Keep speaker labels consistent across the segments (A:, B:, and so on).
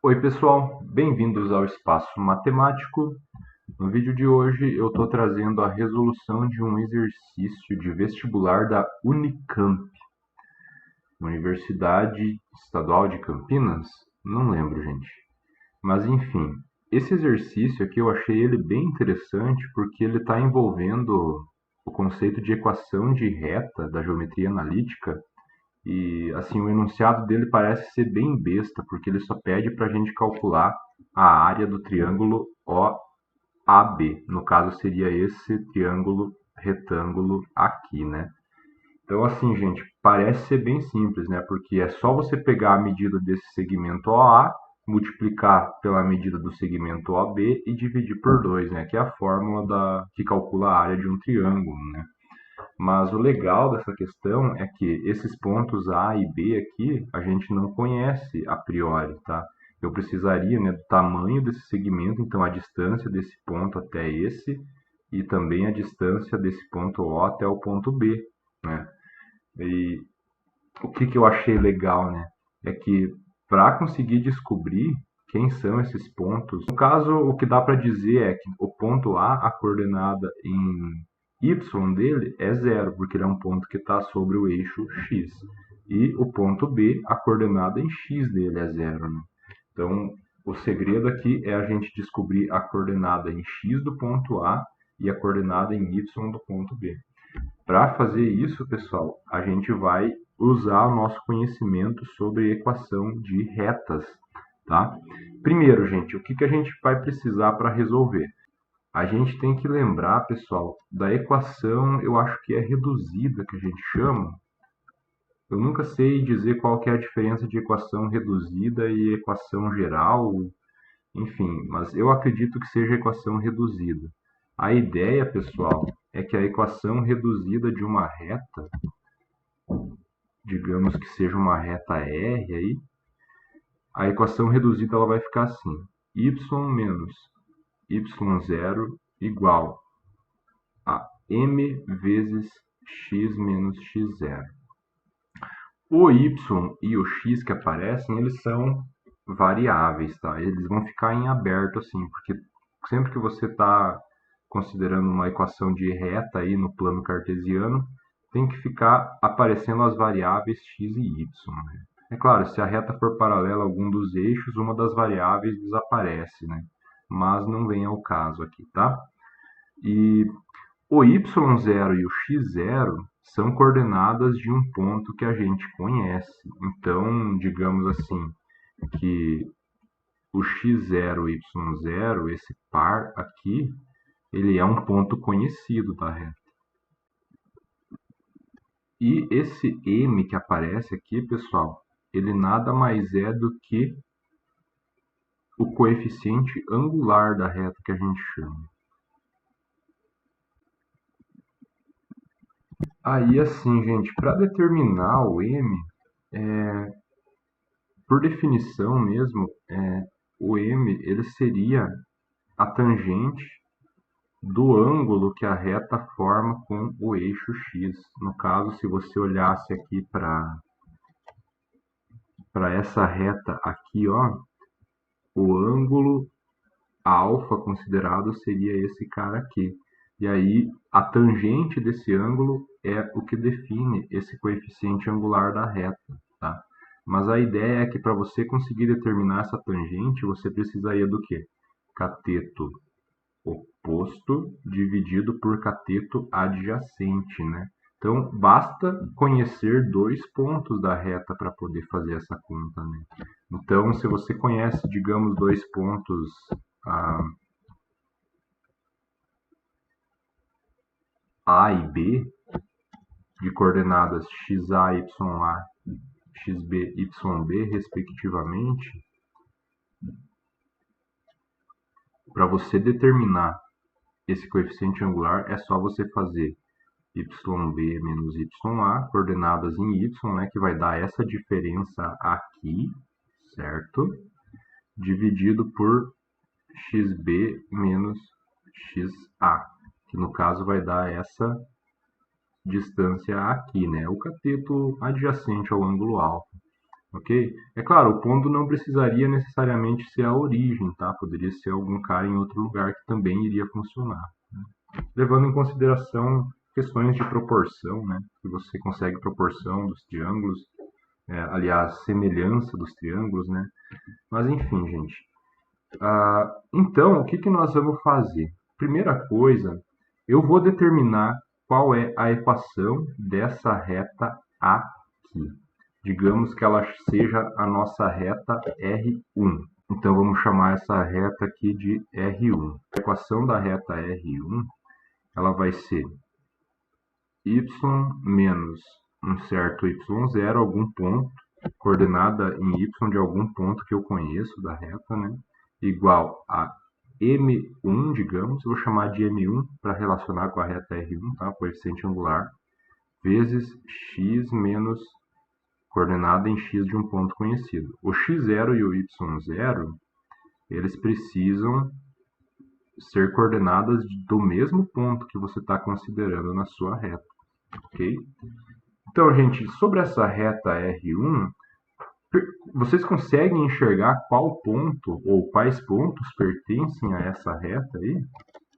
A: Oi pessoal, bem-vindos ao Espaço Matemático. No vídeo de hoje eu estou trazendo a resolução de um exercício de vestibular da Unicamp, Universidade Estadual de Campinas? Não lembro, gente. Mas enfim, esse exercício aqui eu achei ele bem interessante porque ele está envolvendo o conceito de equação de reta da geometria analítica. E assim, o enunciado dele parece ser bem besta, porque ele só pede para a gente calcular a área do triângulo OAB. No caso, seria esse triângulo retângulo aqui, né? Então, assim, gente, parece ser bem simples, né? Porque é só você pegar a medida desse segmento OA, multiplicar pela medida do segmento OB e dividir por 2, né? Que é a fórmula que calcula a área de um triângulo, né? Mas o legal dessa questão é que esses pontos A e B aqui a gente não conhece a priori, tá? Eu precisaria, né, do tamanho desse segmento, então a distância desse ponto até esse e também a distância desse ponto O até o ponto B, né? E o que eu achei legal, né, é que para conseguir descobrir quem são esses pontos, no caso, o que dá para dizer é que o ponto A, a coordenada em y dele é zero, porque ele é um ponto que está sobre o eixo x. E o ponto B, a coordenada em x dele é zero, né? Então, o segredo aqui é a gente descobrir a coordenada em x do ponto A e a coordenada em y do ponto B. Para fazer isso, pessoal, a gente vai usar o nosso conhecimento sobre equação de retas, tá? Primeiro, gente, o que a gente vai precisar para resolver? A gente tem que lembrar, pessoal, da equação, eu acho que é reduzida que a gente chama. Eu nunca sei dizer qual que é a diferença de equação reduzida e equação geral, enfim, mas eu acredito que seja equação reduzida. A ideia, pessoal, é que a equação reduzida de uma reta, digamos que seja uma reta R aí, a equação reduzida ela vai ficar assim: y menos y0 igual a m vezes x menos x0. O y e o x que aparecem, eles são variáveis, tá? Eles vão ficar em aberto assim, porque sempre que você está considerando uma equação de reta aí no plano cartesiano, tem que ficar aparecendo as variáveis x e y, né? É claro, se a reta for paralela a algum dos eixos, uma das variáveis desaparece, né? Mas não vem ao caso aqui, tá? E o y0 e o x0 são coordenadas de um ponto que a gente conhece. Então, digamos assim, que o x0 e y0, esse par aqui, ele é um ponto conhecido da reta. E esse m que aparece aqui, pessoal, ele nada mais é do que o coeficiente angular da reta que a gente chama. Aí, assim, gente, para determinar o m, por definição mesmo, o m ele seria a tangente do ângulo que a reta forma com o eixo x. No caso, se você olhasse aqui para essa reta aqui, ó, o ângulo alfa considerado seria esse cara aqui. E aí, a tangente desse ângulo é o que define esse coeficiente angular da reta, tá? Mas a ideia é que para você conseguir determinar essa tangente, você precisaria do quê? Cateto oposto dividido por cateto adjacente, né? Então, basta conhecer dois pontos da reta para poder fazer essa conta, né? Então, se você conhece, digamos, dois pontos A e B, de coordenadas xa, ya, xb, yb, respectivamente, para você determinar esse coeficiente angular, é só você fazer yb menos ya, coordenadas em y, né, que vai dar essa diferença aqui, certo? Dividido por xb menos xa, que no caso vai dar essa distância aqui, né? O cateto adjacente ao ângulo alfa. ok? É claro, o ponto não precisaria necessariamente ser a origem, tá? Poderia ser algum cara em outro lugar que também iria funcionar, levando em consideração questões de proporção, né? Que você consegue proporção dos triângulos, aliás, semelhança dos triângulos, né? Mas enfim, gente. Então, o que nós vamos fazer? Primeira coisa, eu vou determinar qual é a equação dessa reta aqui. Digamos que ela seja a nossa reta R1. Então, vamos chamar essa reta aqui de R1. A equação da reta R1, ela vai ser y menos um certo y0, algum ponto, coordenada em y de algum ponto que eu conheço da reta, né? Igual a M1, digamos, eu vou chamar de M1 para relacionar com a reta R1, tá? Coeficiente angular, vezes x menos coordenada em x de um ponto conhecido. O x0 e o y0, eles precisam ser coordenadas do mesmo ponto que você está considerando na sua reta, ok? Então, gente, sobre essa reta R1, vocês conseguem enxergar qual ponto ou quais pontos pertencem a essa reta aí?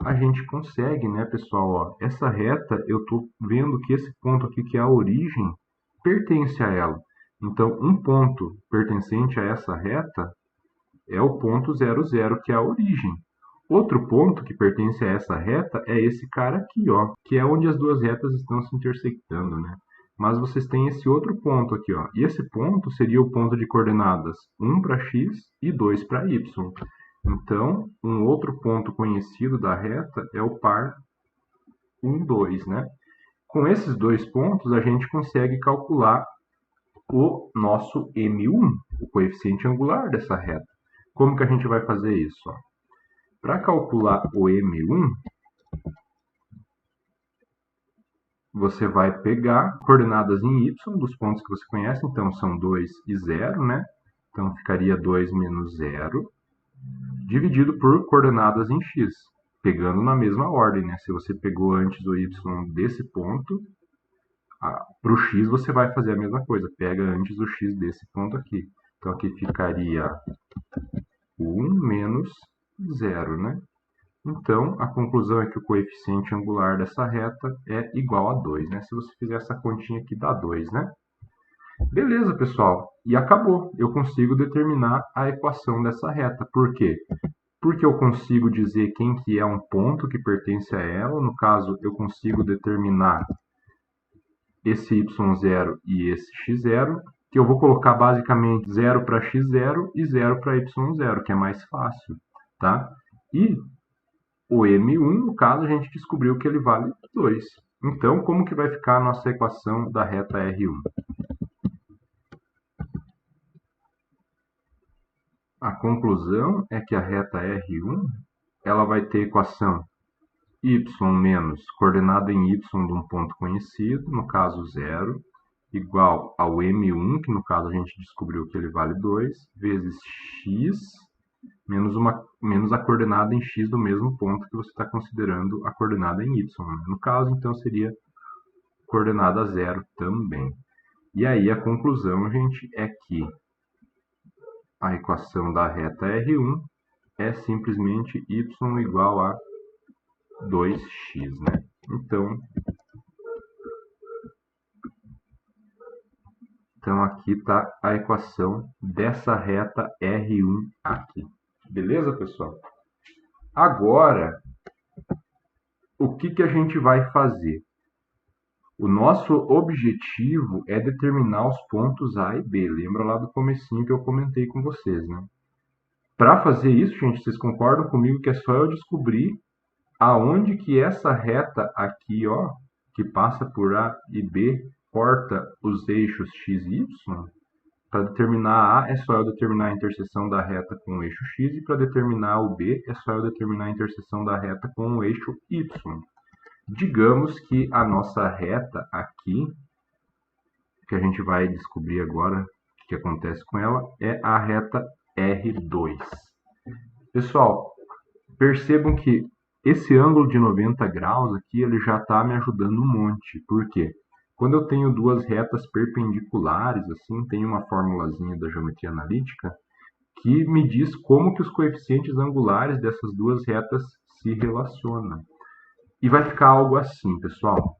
A: A gente consegue, né, pessoal? Ó, essa reta, eu estou vendo que esse ponto aqui, que é a origem, pertence a ela. Então, um ponto pertencente a essa reta é o ponto 00, que é a origem. Outro ponto que pertence a essa reta é esse cara aqui, ó, que é onde as duas retas estão se intersectando, né? Mas vocês têm esse outro ponto aqui, ó. E esse ponto seria o ponto de coordenadas 1 para x e 2 para y. Então, um outro ponto conhecido da reta é o par 1, 2, né? Com esses dois pontos, a gente consegue calcular o nosso M1, o coeficiente angular dessa reta. Como que a gente vai fazer isso? Para calcular o M1, você vai pegar coordenadas em y dos pontos que você conhece, então são 2 e 0, né? Então ficaria 2 menos 0, dividido por coordenadas em x, pegando na mesma ordem, né? Se você pegou antes o y desse ponto, para o x você vai fazer a mesma coisa, pega antes o x desse ponto aqui. Então aqui ficaria 1 menos 0, né? Então, a conclusão é que o coeficiente angular dessa reta é igual a 2, né? Se você fizer essa continha aqui, dá 2, né? Beleza, pessoal. E acabou. Eu consigo determinar a equação dessa reta. Por quê? Porque eu consigo dizer quem que é um ponto que pertence a ela. No caso, eu consigo determinar esse y0 e esse x0, que eu vou colocar basicamente 0 para x0 e 0 para y0, que é mais fácil, tá? E o M1, no caso, a gente descobriu que ele vale 2. Então, como que vai ficar a nossa equação da reta R1? A conclusão é que a reta R1 ela vai ter equação y menos coordenada em y de um ponto conhecido, no caso 0, igual ao M1, que no caso a gente descobriu que ele vale 2, vezes x menos a coordenada em x do mesmo ponto que você está considerando a coordenada em y. No caso, então, seria coordenada 0 também. E aí a conclusão, gente, é que a equação da reta R1 é simplesmente y igual a 2x, né? Então aqui está a equação dessa reta R1 aqui. Beleza, pessoal? Agora, o que a gente vai fazer? O nosso objetivo é determinar os pontos A e B. Lembra lá do comecinho que eu comentei com vocês, né? Para fazer isso, gente, vocês concordam comigo que é só eu descobrir aonde que essa reta aqui, ó, que passa por A e B, corta os eixos x e y? Para determinar A, é só eu determinar a interseção da reta com o eixo x, e para determinar o B, é só eu determinar a interseção da reta com o eixo y. Digamos que a nossa reta aqui, que a gente vai descobrir agora o que acontece com ela, é a reta R2. Pessoal, percebam que esse ângulo de 90 graus aqui, ele já está me ajudando um monte. Por quê? Quando eu tenho duas retas perpendiculares, assim, tem uma formulazinha da geometria analítica que me diz como que os coeficientes angulares dessas duas retas se relacionam. E vai ficar algo assim, pessoal.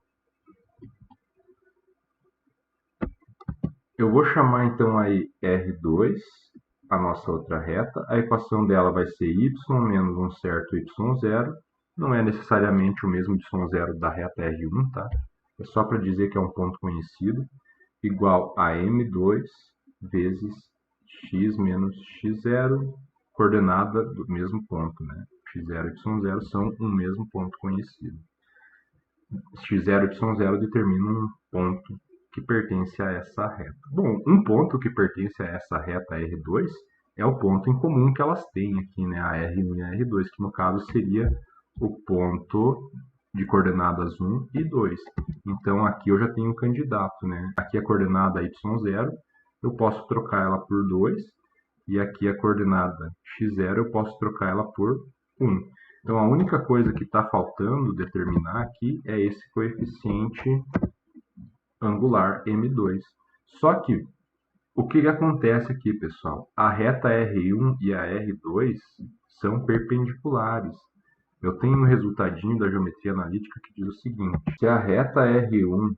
A: Eu vou chamar então aí R2, a nossa outra reta. A equação dela vai ser y menos um certo y0. Não é necessariamente o mesmo y0 da reta R1, tá? É só para dizer que é um ponto conhecido. Igual a M2 vezes x menos x0, coordenada do mesmo ponto, né? x0 e y0 são um mesmo ponto conhecido. x0 e y0 determinam um ponto que pertence a essa reta. Bom, um ponto que pertence a essa reta R2 é o ponto em comum que elas têm aqui, né? A R1 e a R2, que no caso seria o ponto de coordenadas 1 e 2. Então aqui eu já tenho um candidato, né? Aqui a coordenada y0, eu posso trocar ela por 2, e aqui a coordenada x0 eu posso trocar ela por 1. Então a única coisa que está faltando determinar aqui é esse coeficiente angular M2. Só que o que acontece aqui, pessoal? A reta R1 e a R2 são perpendiculares. Eu tenho um resultadinho da geometria analítica que diz o seguinte: se a reta R1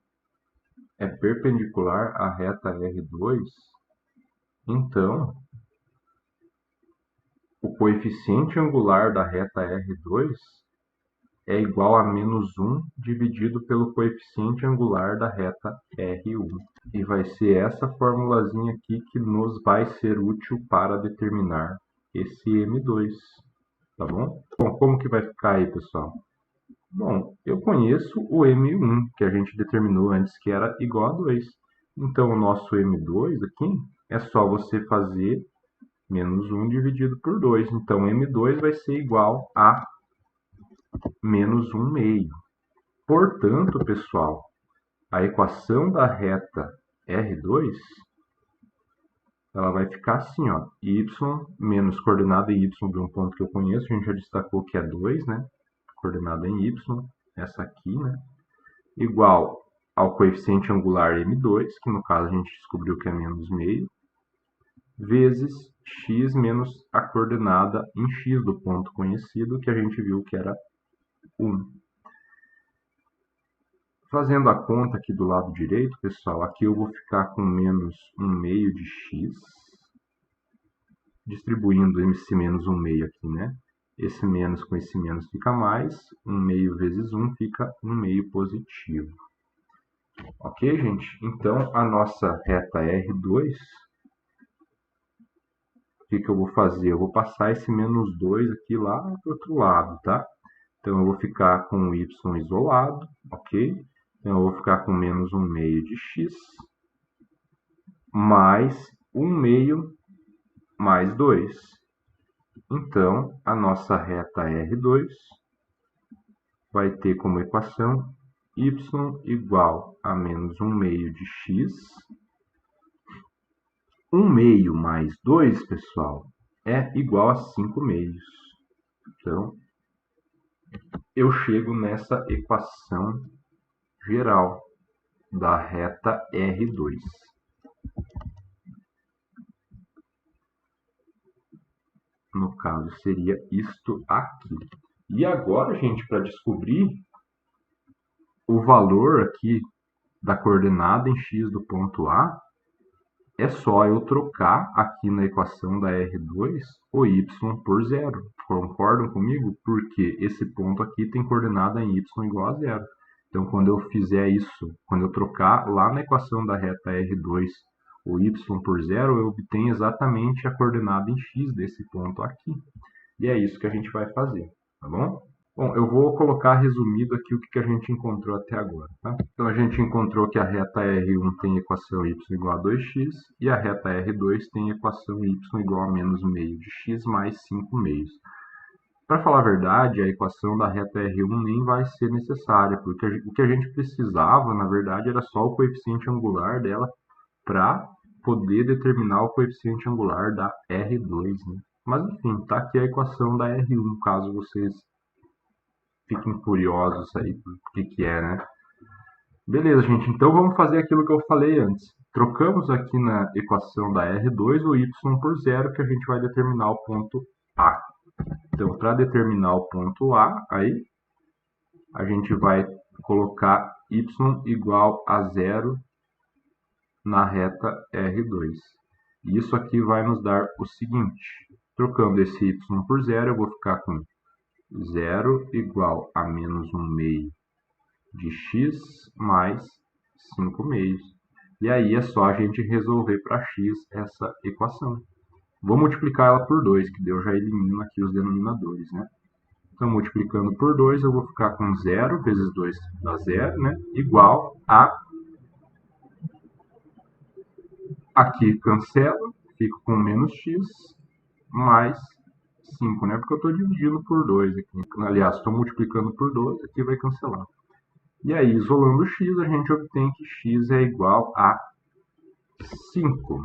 A: é perpendicular à reta R2, então o coeficiente angular da reta R2 é igual a menos 1 dividido pelo coeficiente angular da reta R1. E vai ser essa formulazinha aqui que nos vai ser útil para determinar esse M2, tá bom? Bom, como que vai ficar aí, pessoal? Bom, eu conheço o M1, que a gente determinou antes que era igual a 2. Então, o nosso M2 aqui é só você fazer menos 1 dividido por 2. Então, M2 vai ser igual a menos 1 meio. Portanto, pessoal, a equação da reta R2 ela vai ficar assim, ó, y menos coordenada em y de um ponto que eu conheço, a gente já destacou que é 2, né? Coordenada em y, essa aqui, né? Igual ao coeficiente angular M2, que no caso a gente descobriu que é menos meio, vezes x menos a coordenada em x do ponto conhecido, que a gente viu que era 1. Fazendo a conta aqui do lado direito, pessoal, aqui eu vou ficar com menos 1 meio de x, distribuindo esse menos 1 meio aqui, né? Esse menos com esse menos fica mais, 1 meio vezes 1 fica 1 meio positivo. Ok, gente? Então, a nossa reta R2, o que eu vou fazer? Eu vou passar esse menos 2 aqui lá para o outro lado, tá? Então, eu vou ficar com o y isolado, ok? Então, eu vou ficar com menos 1 meio de x, mais 1 meio mais 2. Então, a nossa reta R2 vai ter como equação y igual a menos 1 meio de x. 1 meio mais 2, pessoal, é igual a 5 meios. Então, eu chego nessa equação geral da reta R2. No caso, seria isto aqui. E agora, gente, para descobrir o valor aqui da coordenada em x do ponto A, é só eu trocar aqui na equação da R2 o y por zero. Concordam comigo? Porque esse ponto aqui tem coordenada em y igual a zero. Então, quando eu fizer isso, quando eu trocar lá na equação da reta R2 o y por zero, eu obtenho exatamente a coordenada em x desse ponto aqui. E é isso que a gente vai fazer, tá bom? Bom, eu vou colocar resumido aqui o que a gente encontrou até agora, tá? Então, a gente encontrou que a reta R1 tem equação y igual a 2x e a reta R2 tem equação y igual a menos meio de x mais 5 meios. Para falar a verdade, a equação da reta R1 nem vai ser necessária, porque o que a gente precisava, na verdade, era só o coeficiente angular dela para poder determinar o coeficiente angular da R2, né? Mas, enfim, tá aqui a equação da R1, caso vocês fiquem curiosos aí por que é, né? Beleza, gente. Então vamos fazer aquilo que eu falei antes. Trocamos aqui na equação da R2 o y por zero, que a gente vai determinar o ponto A. Então, para determinar o ponto A, aí a gente vai colocar y igual a zero na reta R2. E isso aqui vai nos dar o seguinte. Trocando esse y por zero, eu vou ficar com zero igual a menos 1 meio de x mais 5 meios. E aí é só a gente resolver para x essa equação. Vou multiplicar ela por 2, que eu já elimino aqui os denominadores, né? Então, multiplicando por 2, eu vou ficar com 0 vezes 2 dá 0, né? Igual a... Aqui cancela, fico com menos x mais 5, né? Porque eu estou dividindo por 2 aqui. Aliás, estou multiplicando por 2, aqui vai cancelar. E aí, isolando x, a gente obtém que x é igual a 5.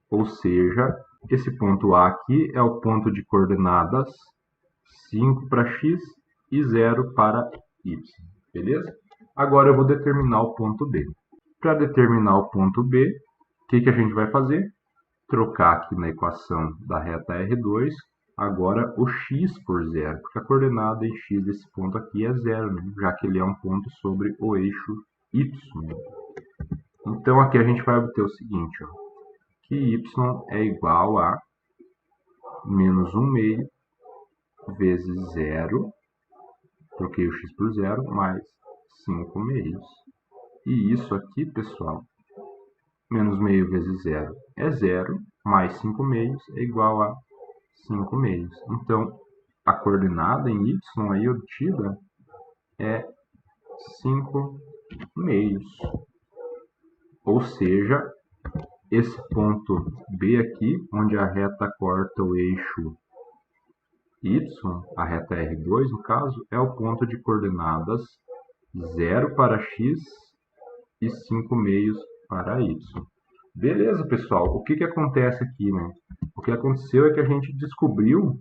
A: Ou seja, esse ponto A aqui é o ponto de coordenadas 5 para x e 0 para y. Beleza? Agora eu vou determinar o ponto B. Para determinar o ponto B, o que a gente vai fazer? Trocar aqui na equação da reta R2, agora o x por zero, porque a coordenada em x desse ponto aqui é zero, né? Já que ele é um ponto sobre o eixo y. Então aqui a gente vai obter o seguinte, ó, que y é igual a menos 1 meio vezes zero, troquei o x por zero, mais 5 meios. E isso aqui, pessoal, menos meio vezes zero é zero, mais 5 meios é igual a 5 meios. Então, a coordenada em y aí obtida é 5 meios. Ou seja, esse ponto B aqui, onde a reta corta o eixo y, a reta R2 no caso, é o ponto de coordenadas 0 para x e 5 meios para y. Beleza, pessoal. O que acontece aqui, né? O que aconteceu é que a gente descobriu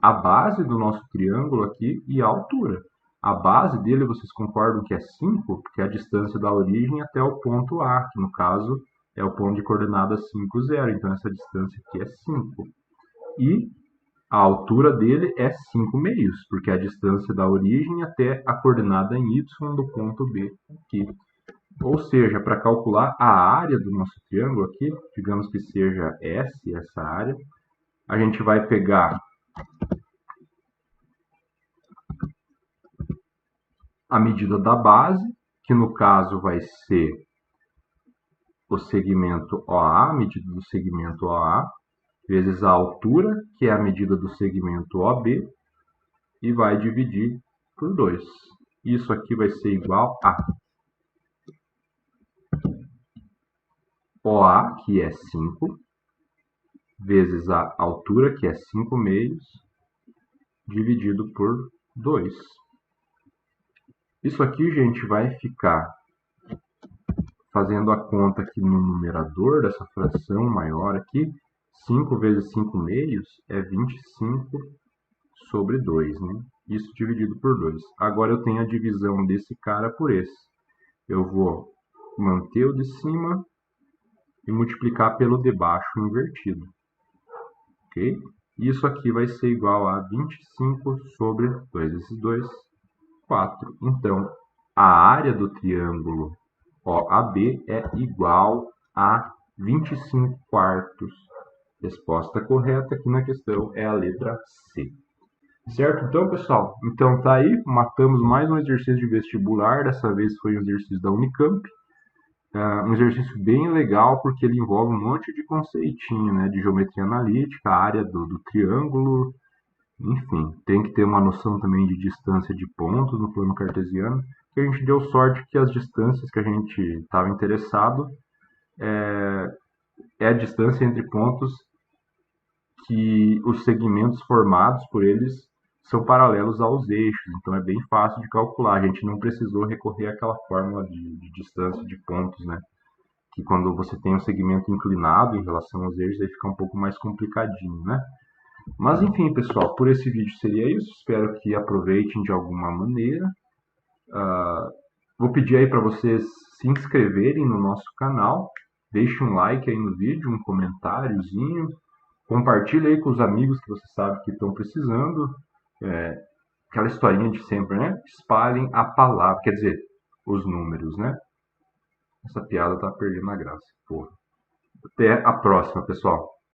A: a base do nosso triângulo aqui e a altura. A base dele, vocês concordam que é 5, porque é a distância da origem até o ponto A, que no caso é o ponto de coordenadas 5, 0. Então, essa distância aqui é 5. E a altura dele é 5 meios, porque é a distância da origem até a coordenada em y do ponto B aqui. Ou seja, para calcular a área do nosso triângulo aqui, digamos que seja S, essa área, a gente vai pegar a medida da base, que no caso vai ser o segmento OA, a medida do segmento OA, vezes a altura, que é a medida do segmento OB, e vai dividir por 2. Isso aqui vai ser igual a OA, que é 5, vezes a altura, que é 5 meios, dividido por 2. Isso aqui, gente, vai ficar fazendo a conta aqui no numerador dessa fração maior aqui. 5 vezes 5 meios é 25 sobre 2, né? Isso dividido por 2. Agora eu tenho a divisão desse cara por esse. Eu vou manter o de cima e multiplicar pelo de baixo invertido. Ok? Isso aqui vai ser igual a 25 sobre 2 vezes 2, 4. Então, a área do triângulo OAB é igual a 25 quartos. Resposta correta aqui na questão é a letra C. Certo? Então, pessoal, então tá aí, matamos mais um exercício de vestibular, dessa vez foi um exercício da Unicamp. Um exercício bem legal, porque ele envolve um monte de conceitinho, né, de geometria analítica, a área do triângulo, enfim, tem que ter uma noção também de distância de pontos no plano cartesiano, que a gente deu sorte que as distâncias que a gente estava interessado é a distância entre pontos que os segmentos formados por eles são paralelos aos eixos, então é bem fácil de calcular. A gente não precisou recorrer àquela fórmula de distância de pontos, né? Que quando você tem um segmento inclinado em relação aos eixos, aí fica um pouco mais complicadinho, né? Mas enfim, pessoal, por esse vídeo seria isso. Espero que aproveitem de alguma maneira. Vou pedir aí para vocês se inscreverem no nosso canal. Deixe um like aí no vídeo, um comentáriozinho. Compartilhe aí com os amigos que você sabe que estão precisando. Aquela historinha de sempre, né? Espalhem a palavra, quer dizer, os números, né? Essa piada tá perdendo a graça. Porra. Até a próxima, pessoal.